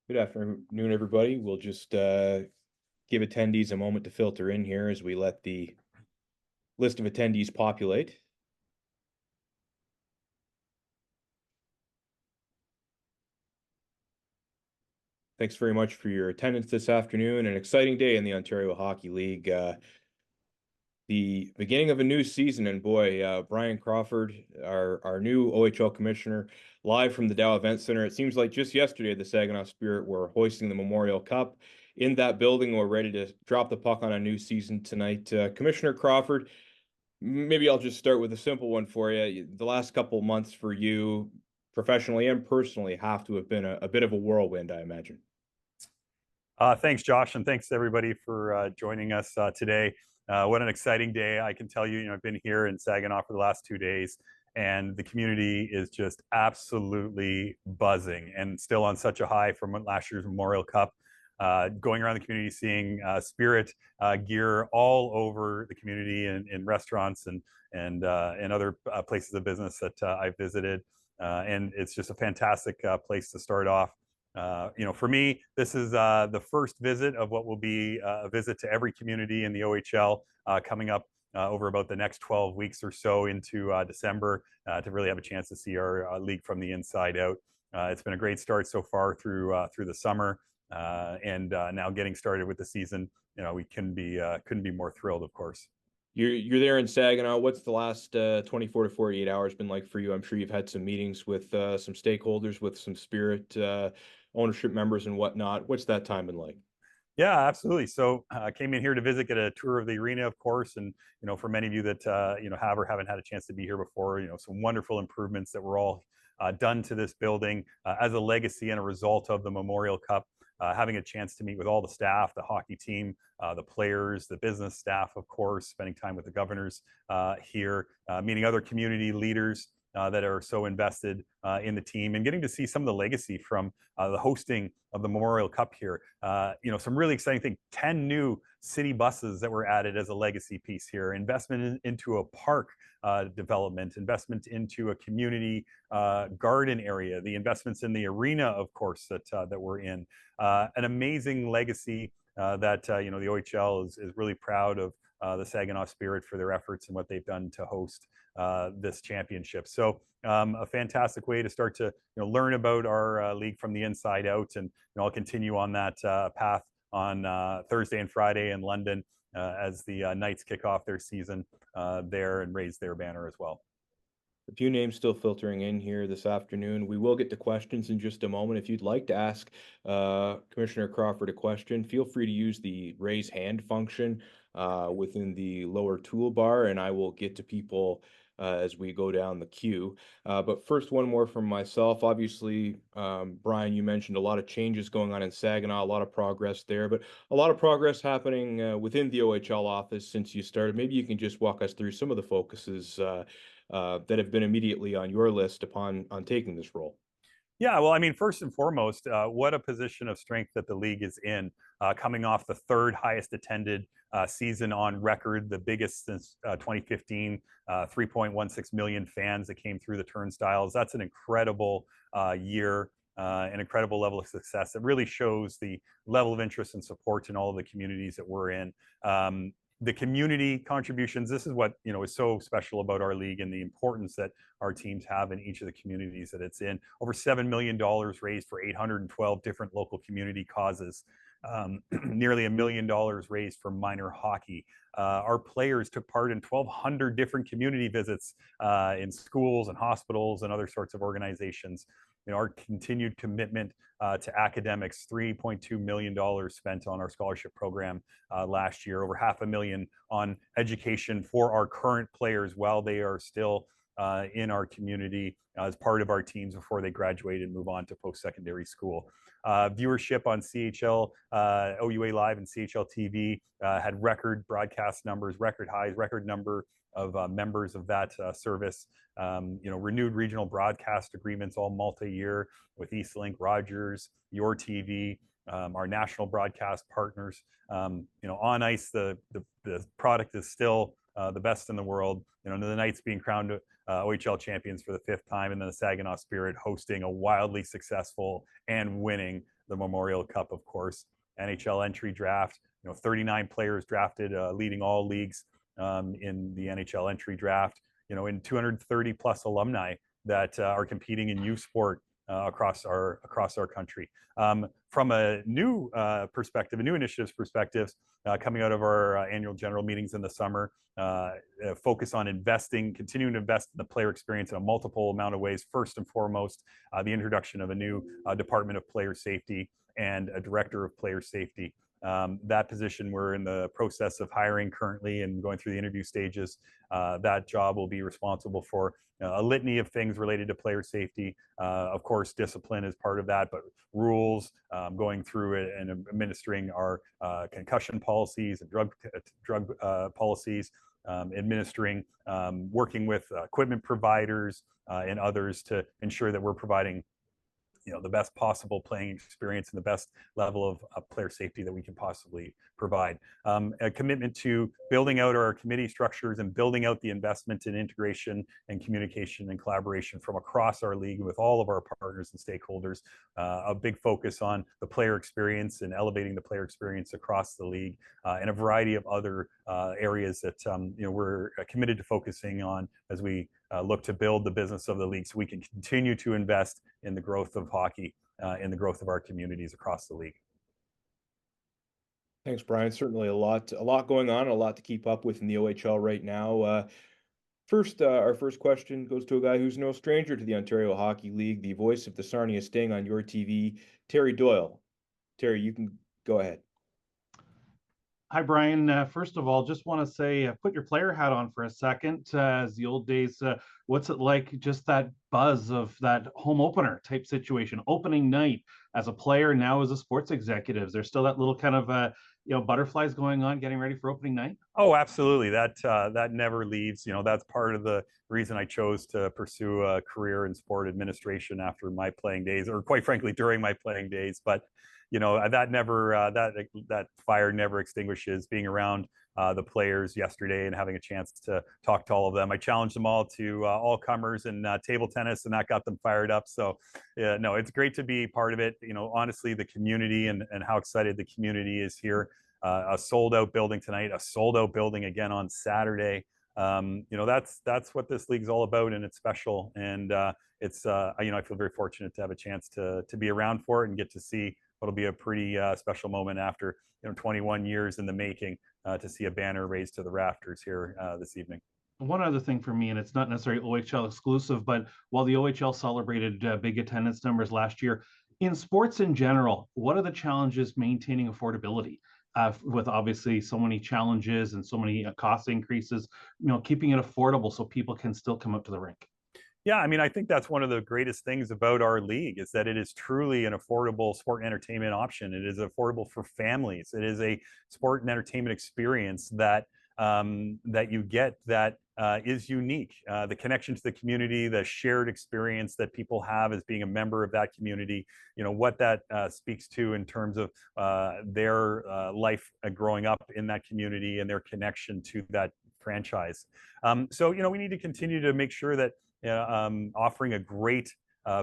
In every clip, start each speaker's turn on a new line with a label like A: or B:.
A: Good afternoon, everybody. We'll just give attendees a moment to filter in here as we let the list of attendees populate. Thanks very much for your attendance this afternoon. An exciting day in the Ontario Hockey League. The beginning of a new season, and boy, Bryan Crawford, our new OHL commissioner, live from the Dow Event Center. It seems like just yesterday the Saginaw Spirit were hoisting the Memorial Cup in that building. We're ready to drop the puck on a new season tonight. Commissioner Crawford, maybe I'll just start with a simple one for you. The last couple of months for you, professionally and personally, have to have been a bit of a whirlwind, I imagine.
B: Thanks, Josh, and thanks everybody for joining us today. What an exciting day! I can tell you, I've been here in Saginaw for the last 2 days, and the community is just absolutely buzzing and still on such a high from last year's Memorial Cup. Going around the community, seeing Spirit gear all over the community in restaurants and other places of business that I've visited, and it's just a fantastic place to start off. For me, this is the first visit of what will be a visit to every community in the OHL coming up over about the next 12 weeks or so into December to really have a chance to see our league from the inside out. It's been a great start so far through the summer, and now getting started with the season. We couldn't be more thrilled, of course.
A: You're there in Saginaw. What's the last 24 to 48 hours been like for you? I'm sure you've had some meetings with some stakeholders, with some Spirit ownership members and whatnot. What's that time been like?
B: Yeah, absolutely. So I came in here to visit, get a tour of the arena, of course, and for many of you that have or haven't had a chance to be here before, some wonderful improvements that were all done to this building as a legacy and a result of the Memorial Cup. Having a chance to meet with all the staff, the hockey team, the players, the business staff, of course, spending time with the governors here, meeting other community leaders that are so invested in the team, and getting to see some of the legacy from the hosting of the Memorial Cup here. Some really exciting thing: 10 new city buses that were added as a legacy piece here. Investment into a park development, investment into a community garden area, the investments in the arena, of course, that we're in. An amazing legacy that the OHL is really proud of the Saginaw Spirit for their efforts and what they've done to host this championship. So a fantastic way to start to learn about our league from the inside out, and I'll continue on that path on Thursday and Friday in London as the Knights kick off their season there and raise their banner as well.
A: A few names still filtering in here this afternoon. We will get to questions in just a moment. If you'd like to ask Commissioner Crawford a question, feel free to use the raise hand function within the lower toolbar, and I will get to people as we go down the queue. But first, one more from myself. Obviously, Bryan, you mentioned a lot of changes going on in Saginaw, a lot of progress there, but a lot of progress happening within the OHL office since you started. Maybe you can just walk us through some of the focuses that have been immediately on your list upon taking this role?
B: Yeah, well, I mean, first and foremost, what a position of strength that the league is in, coming off the third highest attended season on record, the biggest since 2015, 3.16 million fans that came through the turnstiles. That's an incredible year, an incredible level of success. It really shows the level of interest and support in all of the communities that we're in. The community contributions, this is what is so special about our league and the importance that our teams have in each of the communities that it's in. Over $7 million raised for 812 different local community causes. Nearly $1 million raised for minor hockey. Our players took part in 1,200 different community visits in schools and hospitals and other sorts of organizations. Our continued commitment to academics, $3.2 million spent on our scholarship program last year, over $500,000 on education for our current players while they are still in our community as part of our teams before they graduate and move on to post-secondary school. Viewership on CHL, OUA Live and CHL TV had record broadcast numbers, record highs, record number of members of that service. Renewed regional broadcast agreements, all multi-year with Eastlink, Rogers, Your TV, our national broadcast partners. On ice, the product is still the best in the world. The Knights being crowned OHL champions for the fifth time, and then the Saginaw Spirit hosting a wildly successful and winning the Memorial Cup, of course, NHL entry draft. 39 players drafted, leading all leagues in the NHL entry draft. In 230 plus alumni that are competing in youth sport across our country. From a new perspective, a new initiatives perspective, coming out of our annual general meetings in the summer, focus on continuing to invest in the player experience in a multiple amount of ways. First and foremost, the introduction of a new Department of Player Safety and a Director of Player Safety. That position we're in the process of hiring currently and going through the interview stages. That job will be responsible for a litany of things related to player safety. Of course, discipline is part of that, but rules, going through it and administering our concussion policies and drug policies, administering, working with equipment providers and others to ensure that we're providing the best possible playing experience and the best level of player safety that we can possibly provide. A commitment to building out our committee structures and building out the investment in integration and communication and collaboration from across our league with all of our partners and stakeholders. A big focus on the player experience and elevating the player experience across the league, and a variety of other areas that we're committed to focusing on as we look to build the business of the league so we can continue to invest in the growth of hockey, in the growth of our communities across the league.
A: Thanks, Brian. Certainly a lot going on, a lot to keep up with in the OHL right now. Our first question goes to a guy who's no stranger to the Ontario Hockey League, the voice of the Sarnia Sting on your TV, Terry Doyle. Terry, you can go ahead.
C: Hi, Brian. First of all, just want to say, put your player hat on for a second. As the old days, what's it like, just that buzz of that home opener type situation, opening night as a player, now as a sports executive? There's still that little kind of, butterflies going on, getting ready for opening night?
B: Oh, absolutely. That never leaves. That's part of the reason I chose to pursue a career in sport administration after my playing days, or quite frankly, during my playing days. But that fire never extinguishes. Being around the players yesterday and having a chance to talk to all of them, I challenged them all to all comers and table tennis, and that got them fired up. So no, it's great to be part of it. Honestly, the community and how excited the community is here. A sold out building tonight, a sold out building again on Saturday. That's what this league's all about, and it's special. And it's I feel very fortunate to have a chance to be around for it and get to see what'll be a pretty special moment after 21 years in the making, to see a banner raised to the rafters here this evening.
C: One other thing for me, and it's not necessarily OHL exclusive, but while the OHL celebrated big attendance numbers last year, in sports in general, what are the challenges maintaining affordability? With obviously so many challenges and so many cost increases, keeping it affordable so people can still come out to the rink.
B: Yeah, I think that's one of the greatest things about our league is that it is truly an affordable sport and entertainment option. It is affordable for families. It is a sport and entertainment experience that you get that is unique. The connection to the community, the shared experience that people have as being a member of that community, what that speaks to in terms of their life growing up in that community and their connection to that franchise. So, we need to continue to make sure that offering a great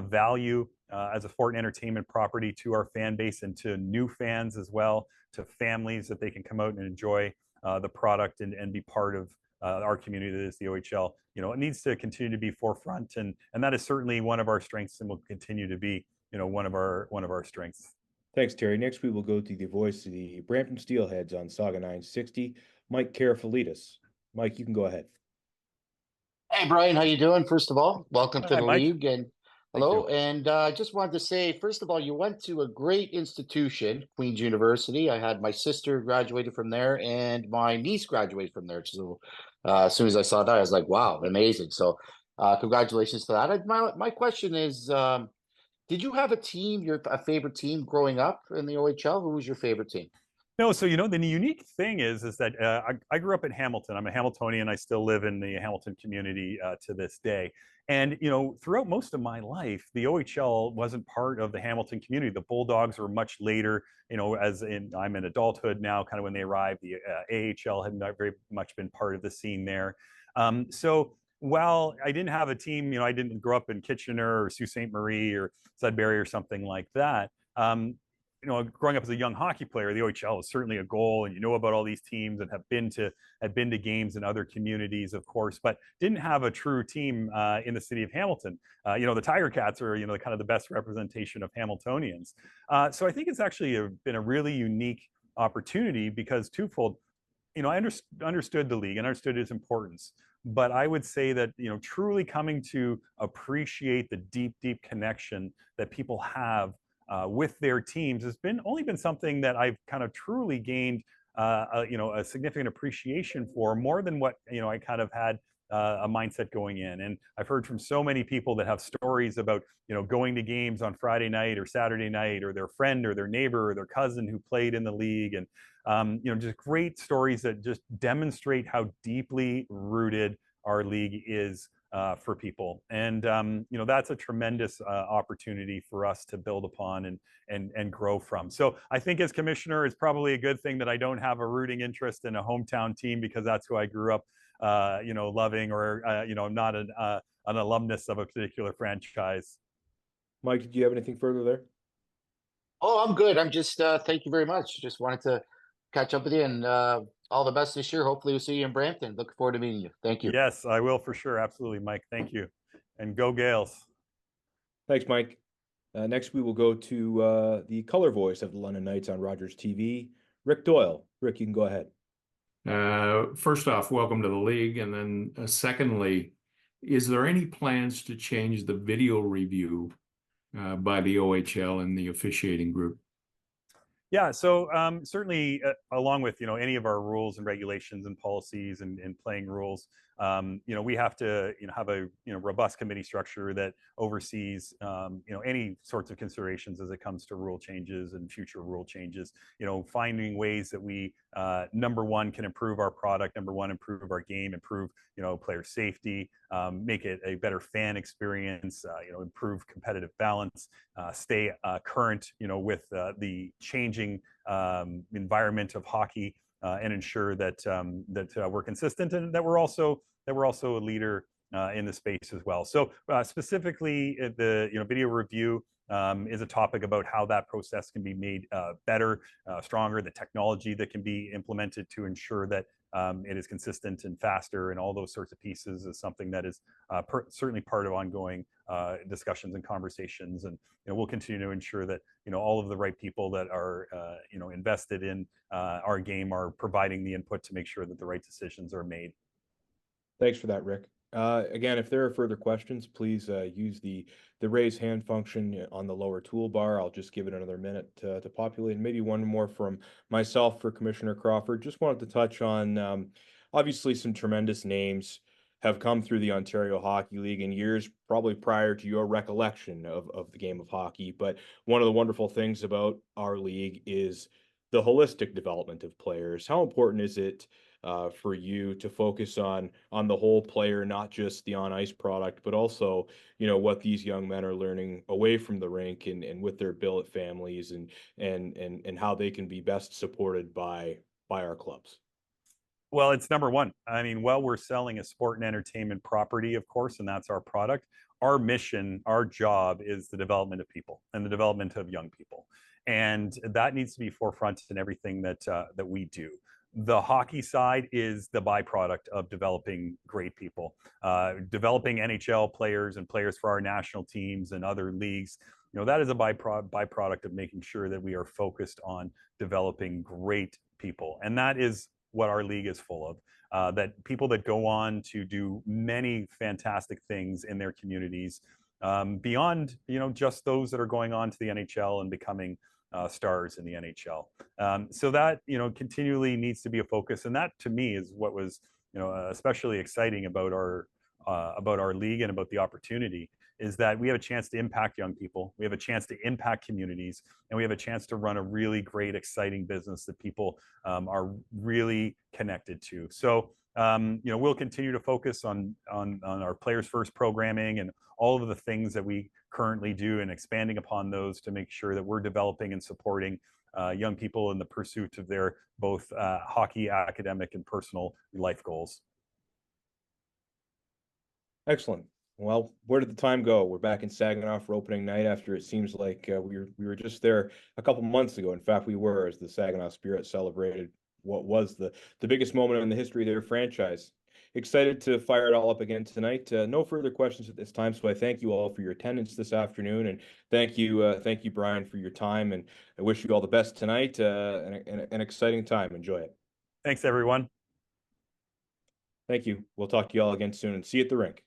B: value as a sport and entertainment property to our fan base and to new fans as well, to families that they can come out and enjoy the product and be part of our community that is the OHL. It needs to continue to be forefront, and that is certainly one of our strengths and will continue to be one of our strengths.
A: Thanks, Terry. Next, we will go to the voice of the Brampton Steelheads on Saga 960, Mike Karafalitis. Mike, you can go ahead.
D: Hey, Brian, how you doing? First of all, welcome to the
B: Mike.
D: league, and hello. And I just wanted to say, first of all, you went to a great institution, Queen's University. I had my sister graduated from there, and my niece graduated from there. So as soon as I saw that, I was like, wow, amazing. So congratulations to that. My question is, did you have a team, a favorite team growing up in the OHL? Who was your favorite team?
B: No, so the unique thing is that I grew up in Hamilton. I'm a Hamiltonian. I still live in the Hamilton community to this day. And throughout most of my life, the OHL wasn't part of the Hamilton community. The Bulldogs were much later. I'm in adulthood now, kind of when they arrived. The AHL had not very much been part of the scene there. So while I didn't have a team, I didn't grow up in Kitchener or Sault Ste. Marie or Sudbury or something like that. growing up as a young hockey player, the OHL is certainly a goal, and you know about all these teams and have been to games in other communities, of course, but didn't have a true team in the city of Hamilton. The Tiger Cats are kind of the best representation of Hamiltonians. So I think it's actually been a really unique opportunity because twofold. I understood the league and understood its importance, but I would say that truly coming to appreciate the deep connection that people have with their teams has only been something that I've kind of truly gained a significant appreciation for, more than what I kind of had a mindset going in. And I've heard from so many people that have stories about going to games on Friday night or Saturday night, or their friend or their neighbor or their cousin who played in the league, and just great stories that just demonstrate how deeply rooted our league is for people. And that's a tremendous opportunity for us to build upon and grow from. So I think as commissioner, it's probably a good thing that I don't have a rooting interest in a hometown team, because that's who I grew up loving, or I'm not an alumnus of a particular franchise.
A: Mike, do you have anything further there?
D: Oh, I'm good. I'm just thank you very much. Just wanted to catch up with you, and all the best this year. Hopefully we'll see you in Brampton. Looking forward to meeting you. Thank you.
B: Yes, I will for sure. Absolutely, Mike. Thank you. And go Gales.
A: Thanks, Mike. Next, we will go to the color voice of the London Knights on Rogers TV, Rick Doyle. Rick, you can go ahead.
E: First off, welcome to the league. And then secondly, is there any plans to change the video review by the OHL and the officiating group?
B: Yeah, so certainly along with any of our rules and regulations and policies and playing rules, we have to have a robust committee structure that oversees any sorts of considerations as it comes to rule changes and future rule changes. Finding ways that we number one can improve our product, number one improve our game, improve player safety, make it a better fan experience, improve competitive balance, stay current with the changing environment of hockey, and ensure that we're consistent, and that we're also a leader in the space as well. So specifically, the video review is a topic about how that process can be made better, stronger, the technology that can be implemented to ensure that it is consistent and faster, and all those sorts of pieces is something that is certainly part of ongoing discussions and conversations. And we'll continue to ensure that all of the right people that are invested in our game are providing the input to make sure that the right decisions are made.
A: Thanks for that, Rick. Again, if there are further questions, please use the raise hand function on the lower toolbar. I'll just give it another minute to populate. And maybe one more from myself for Commissioner Crawford. Just wanted to touch on, obviously, some tremendous names have come through the Ontario Hockey League in years probably prior to your recollection of the game of hockey. But one of the wonderful things about our league is the holistic development of players. How important is it for you to focus on the whole player, not just the on ice product, but also what these young men are learning away from the rink and with their billet families, and how they can be best supported by our clubs?
B: Well, it's number one. I mean, while we're selling a sport and entertainment property, of course, and that's our product, our mission, our job is the development of people and the development of young people. And that needs to be forefront in everything that we do. The hockey side is the byproduct of developing great people, developing NHL players and players for our national teams and other leagues. That is a byproduct of making sure that we are focused on developing great people. And that is what our league is full of, that people that go on to do many fantastic things in their communities, beyond just those that are going on to the NHL and becoming stars in the NHL. So that continually needs to be a focus, and that to me is what was especially exciting about our league and about the opportunity, is that we have a chance to impact young people, we have a chance to impact communities, and we have a chance to run a really great, exciting business that people are really connected to. So we'll continue to focus on our Players First programming and all of the things that we currently do, and expanding upon those to make sure that we're developing and supporting young people in the pursuit of their both hockey, academic, and personal life goals.
A: Excellent. Well, where did the time go? We're back in Saginaw for opening night after it seems like we were just there a couple months ago. In fact, we were, as the Saginaw Spirit celebrated what was the biggest moment in the history of their franchise. Excited to fire it all up again tonight. No further questions at this time, so I thank you all for your attendance this afternoon, and thank you, Brian, for your time. And I wish you all the best tonight. An exciting time. Enjoy it.
B: Thanks, everyone.
A: Thank you. We'll talk to you all again soon, and see you at the rink.